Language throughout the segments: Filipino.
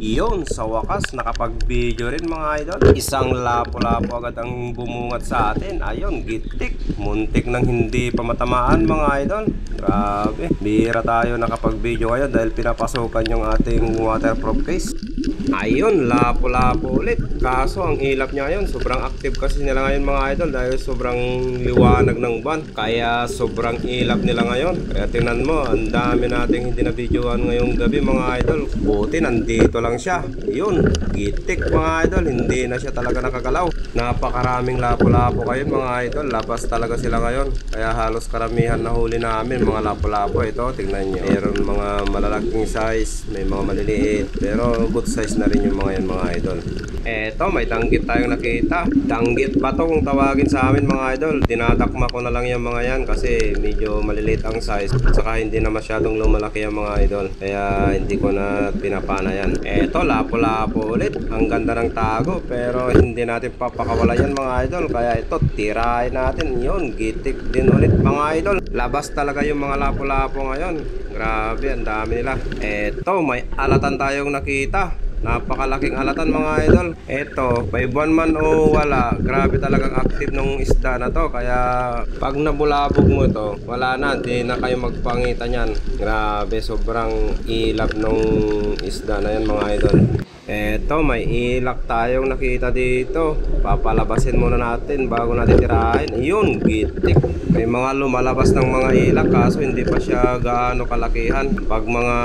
Iyon, sa wakas nakapag-video rin mga idol. Isang lapo-lapo agad ang bumungat sa atin. Ayun, gitik. Muntik nang hindi pa matamaan mga idol. Grabe, bihira tayo nakapag-video ngayon dahil pinapasukan yung ating waterproof case. Ayun, lapo-lapo ulit. Kaso ang ilap niya ngayon, sobrang active kasi nila ngayon mga idol dahil sobrang liwanag ng buwan. Kaya sobrang ilap nila ngayon. Kaya tingnan mo, ang dami nating hindi na videoan ngayong gabi mga idol. Buti nandito lang siya. Yun, gitik mga idol, hindi na siya talaga nakagalaw. Napakaraming lapo-lapo kayo mga idol. Labas talaga sila ngayon. Kaya halos karamihan na huli namin mga lapo-lapo. Ito, tingnan nyo. Mayroon mga malalaking size, may mga maliliit. Pero good size na rin yung mga yan mga idol. Eto, may danggit tayong nakita. Danggit ba to kung tawagin sa amin mga idol? Dinadakma ko na lang yung mga yan kasi medyo maliliit ang size. At saka hindi na masyadong lumalaki yung mga idol. Kaya hindi ko na pinapana yan. Eto, lapo-lapo ulit. Ang ganda ng tago pero hindi natin papakawalan yan mga idol. Kaya ito, tirahin natin. Yun, gitik din ulit mga idol. Labas talaga yung mga lapo-lapo ngayon. Grabe, ang dami nila. Eto, may alatan tayong nakita. Napakalaking alatan mga idol. Eto, 5 buwan man o wala, grabe talagang active nung isda na to. Kaya pag nabulabog mo ito, wala na, di na kayo magpangita niyan. Grabe, sobrang ilap nung isda na yan mga idol. Eto, may ilak tayong nakita dito. Papalabasin muna natin bago natin tirahin. Yun, gitik. May mga lumalabas ng mga ilak kaso hindi pa siya gaano kalakihan. Pag mga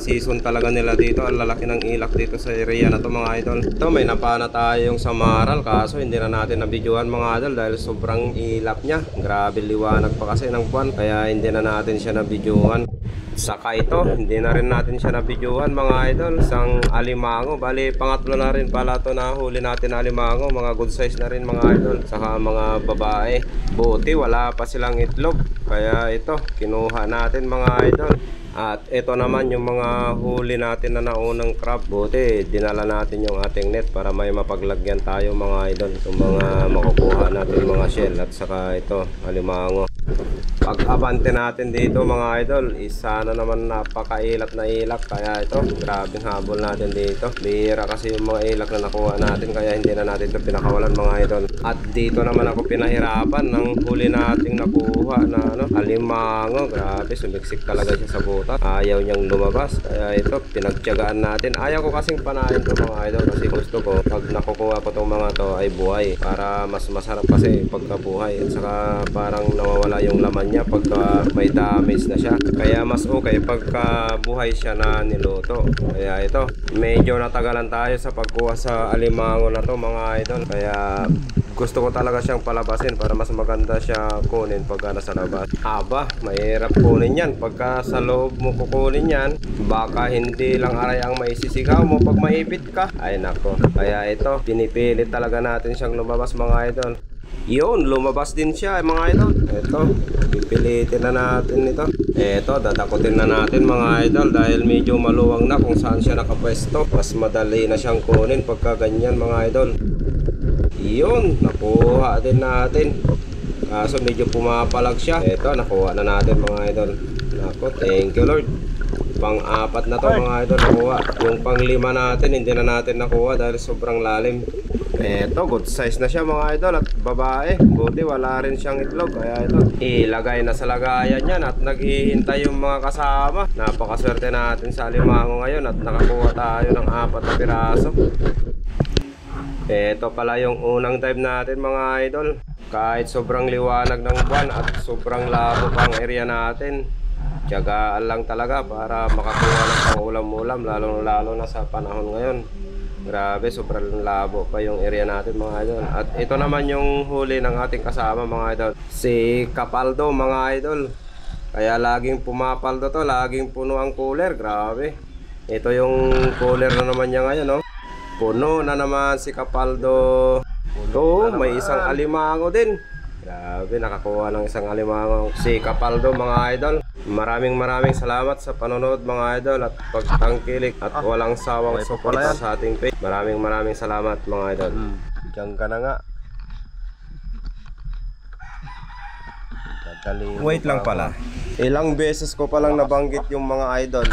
season talaga nila dito, ang lalaki ng ilak dito sa area na to mga idol. Ito, may napana tayong samaral kaso hindi na natin nabidyohan mga idol dahil sobrang ilap niya. Grabe liwanag pa kasi ng buwan kaya hindi na natin siya nabidyohan. Saka ito, hindi na rin natin siya nabidyohan mga idol. Isang alimango, bali pangatlo na rin pala ito na huli natin na alimango. Mga good size na rin mga idol. Saka mga babae. Buti wala pa silang itlog. Kaya ito, kinuha natin mga idol. At ito naman yung mga huli natin na naunang crab. Buti dinala natin yung ating net para may mapaglagyan tayo mga idol. Yung mga makukuha natin mga shell. At saka ito, alimango. Pag-abante natin dito mga idol, isa na naman napakailat na ilak. Kaya ito, grabing habol natin dito. Bihira kasi yung mga ilak na nakuha natin. Kaya hindi na natin ito pinakawalan mga idol. At dito naman ako pinahirapan ng huli nating nakuha na alimango. Grabe, sumiksik talaga siya sa butas. Ayaw niyang lumabas. Kaya ito, pinagtiyagaan natin. Ayaw ko kasing panahin to mga idol. Kasi gusto ko, pag nakukuha ko tong mga to ay buhay. Para mas masarap kasi pagka buhay. At saka parang nawawala yung laman niya pagka may damage na siya. Kaya mas okay pagka buhay siya na niluto. Kaya ito, medyo natagalan tayo sa pagkuha sa alimango na to mga idol. Kaya gusto ko talaga siyang palabasin para mas maganda siya kunin pagka nasa labas. Aba, mahirap kunin yan. Pagka sa loob mo kukunin yan, baka hindi lang aray ang maisisigaw mo pag maipit ka. Ay nako. Kaya ito, pinipilit talaga natin siyang lumabas mga idol. Yun, lumabas din siya mga idol. Ito, pipilitin na natin ito. Ito, dadakutin na natin mga idol dahil medyo maluwang na kung saan siya nakapwesto. Mas madali na siyang kunin pagka ganyan mga idol. Yun, nakuha din natin. Kaso medyo pumapalag siya. Ito, nakuha na natin mga idol. Nako, thank you Lord. Pang-apat na to mga idol nakuha. Yung pang-lima natin hindi na natin nakuha dahil sobrang lalim. Eto, good size na siya mga idol at babae. Buti wala rin siyang itlog. Kaya ito, ilagay na sa lagayan yan at naghihintay yung mga kasama. Napakaswerte natin sa alimango ngayon at nakakuha tayo ng 4 na piraso. Eto pala yung unang dive natin mga idol. Kahit sobrang liwanag ng buwan at sobrang labo pang area natin, tiyagaan lang talaga para makakuha ng pang-ulam-ulam lalo na sa panahon ngayon. Grabe, sobrang labo pa yung area natin mga idol. At ito naman yung huli ng ating kasama mga idol, si Kapaldo mga idol. Kaya laging pumapaldo to, laging puno ang cooler. Grabe, ito yung cooler na naman niya ngayon no? Puno na naman si Kapaldo. Ito, may isang alimango din. Grabe, nakakuha ng isang alimango si Kapaldo mga idol. Maraming salamat sa panonood mga idol at pagtangkilik at walang sawang suporta sa ating page. Maraming salamat mga idol. Diyan ka na nga. Wait lang pala. Ilang beses ko palang nabanggit yung mga idol.